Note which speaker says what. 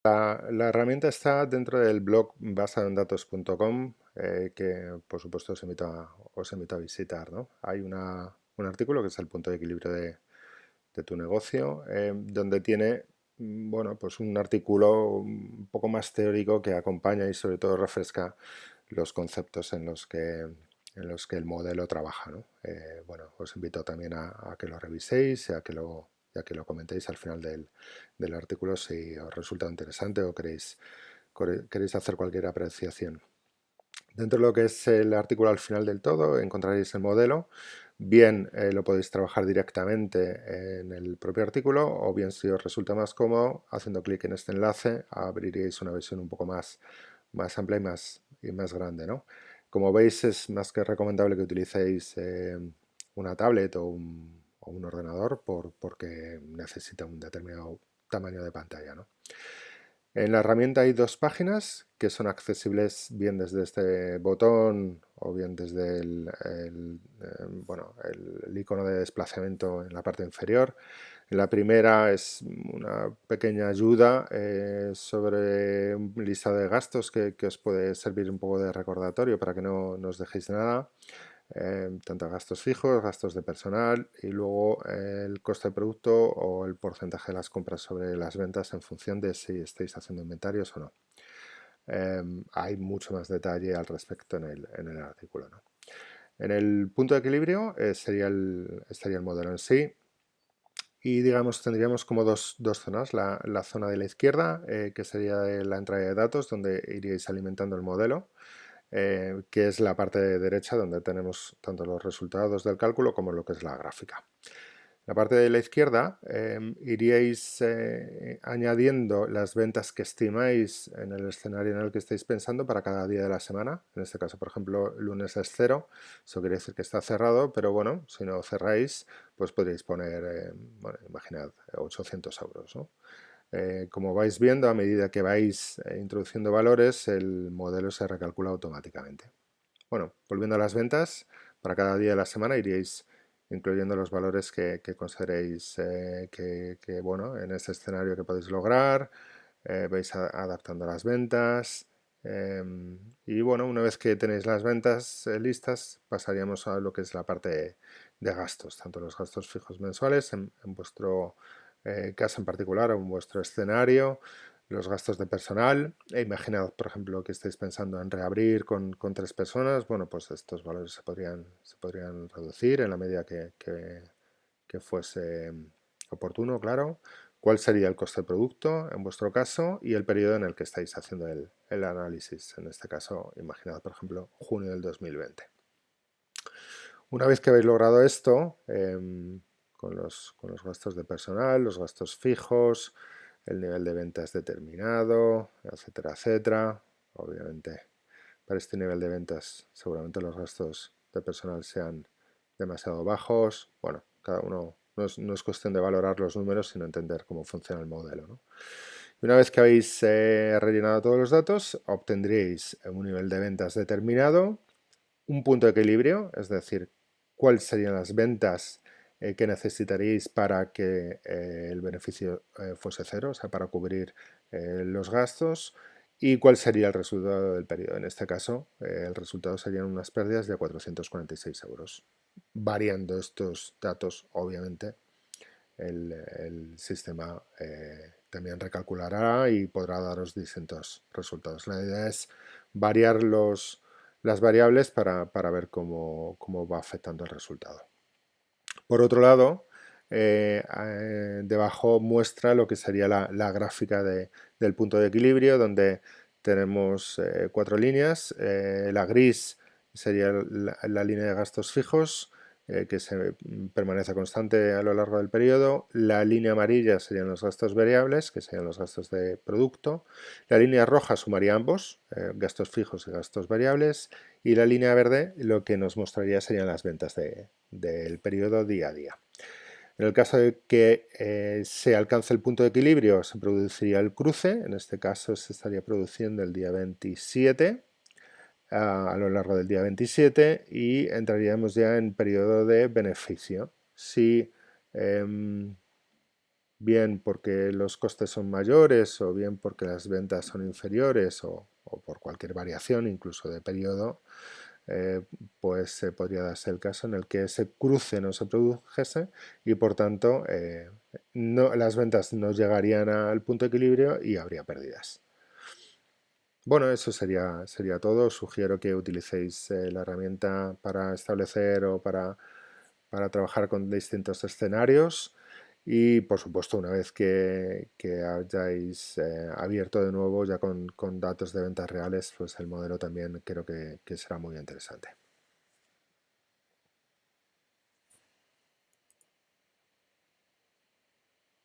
Speaker 1: La herramienta está dentro del blog basadoendatos.com, que por supuesto os invito a visitar, ¿no? Hay un artículo que es el punto de equilibrio de tu negocio, donde tiene, bueno, pues un artículo un poco más teórico que acompaña y sobre todo refresca los conceptos en los que el modelo trabaja, ¿no? Bueno, os invito también a que lo reviséis y a que lo comentéis al final del artículo si os resulta interesante o queréis hacer cualquier apreciación. Dentro de lo que es el artículo al final del todo encontraréis el modelo. Bien lo podéis trabajar directamente en el propio artículo o bien si os resulta más cómodo, haciendo clic en este enlace abriréis una versión un poco más amplia y más grande, ¿no? Como veis es más que recomendable que utilicéis una tablet o un ordenador porque necesita un determinado tamaño de pantalla, ¿no? En la herramienta hay dos páginas que son accesibles bien desde este botón o bien desde el icono de desplazamiento en la parte inferior. La primera es una pequeña ayuda sobre un listado de gastos que os puede servir un poco de recordatorio para que no os dejéis de nada. Tanto gastos fijos, gastos de personal y luego el coste de producto o el porcentaje de las compras sobre las ventas en función de si estáis haciendo inventarios o no. Hay mucho más detalle al respecto en el artículo, ¿no? En el punto de equilibrio estaría el modelo en sí y digamos tendríamos como dos zonas. La zona de la izquierda, que sería la entrada de datos donde iríais alimentando el modelo, que es la parte de derecha donde tenemos tanto los resultados del cálculo como lo que es la gráfica. La parte de la izquierda iríais añadiendo las ventas que estimáis en el escenario en el que estáis pensando para cada día de la semana. En este caso, por ejemplo, lunes es 0, eso quiere decir que está cerrado, pero bueno, si no cerráis, pues podréis poner, bueno, imaginad, 800 euros, ¿no? Como vais viendo, a medida que vais introduciendo valores, el modelo se recalcula automáticamente. Bueno, volviendo a las ventas, para cada día de la semana iríais incluyendo los valores que consideréis bueno, en este escenario que podéis lograr, vais adaptando las ventas y bueno, una vez que tenéis las ventas listas, pasaríamos a lo que es la parte de gastos, tanto los gastos fijos mensuales en vuestro caso en particular o en vuestro escenario, los gastos de personal. Imaginad, por ejemplo, que estáis pensando en reabrir con 3 personas. Bueno, pues estos valores se podrían reducir en la medida que fuese oportuno, claro. ¿Cuál sería el coste de producto en vuestro caso y el periodo en el que estáis haciendo el análisis? En este caso, imaginad, por ejemplo, junio del 2020. Una vez que habéis logrado esto, con los gastos de personal, los gastos fijos, el nivel de ventas determinado, etcétera, etcétera. Obviamente, para este nivel de ventas, seguramente los gastos de personal sean demasiado bajos. Bueno, cada uno no es cuestión de valorar los números, sino entender cómo funciona el modelo, ¿no? Y una vez que habéis rellenado todos los datos, obtendréis un nivel de ventas determinado, un punto de equilibrio, es decir, cuáles serían las ventas que necesitaríais para que el beneficio fuese cero, o sea, para cubrir los gastos, y cuál sería el resultado del periodo. En este caso, el resultado serían unas pérdidas de 446 euros. Variando estos datos, obviamente, el sistema también recalculará y podrá daros distintos resultados. La idea es variar las variables para ver cómo va afectando el resultado. Por otro lado, debajo muestra lo que sería la gráfica del punto de equilibrio, donde tenemos 4 líneas. La gris sería la línea de gastos fijos, que permanece constante a lo largo del periodo. La línea amarilla serían los gastos variables, que serían los gastos de producto. La línea roja sumaría ambos, gastos fijos y gastos variables. Y la línea verde lo que nos mostraría serían las ventas del periodo día a día. En el caso de que se alcance el punto de equilibrio, se produciría el cruce. En este caso se estaría produciendo el día 27, a lo largo del día 27, y entraríamos ya en periodo de beneficio. Si bien porque los costes son mayores o bien porque las ventas son inferiores o por cualquier variación, incluso de periodo, eh, pues podría darse el caso en el que ese cruce no se produjese y por tanto las ventas no llegarían al punto de equilibrio y habría pérdidas. Bueno, eso sería todo. Os sugiero que utilicéis la herramienta para establecer o para trabajar con distintos escenarios y, por supuesto, una vez que hayáis abierto de nuevo ya con datos de ventas reales, pues el modelo también creo que será muy interesante.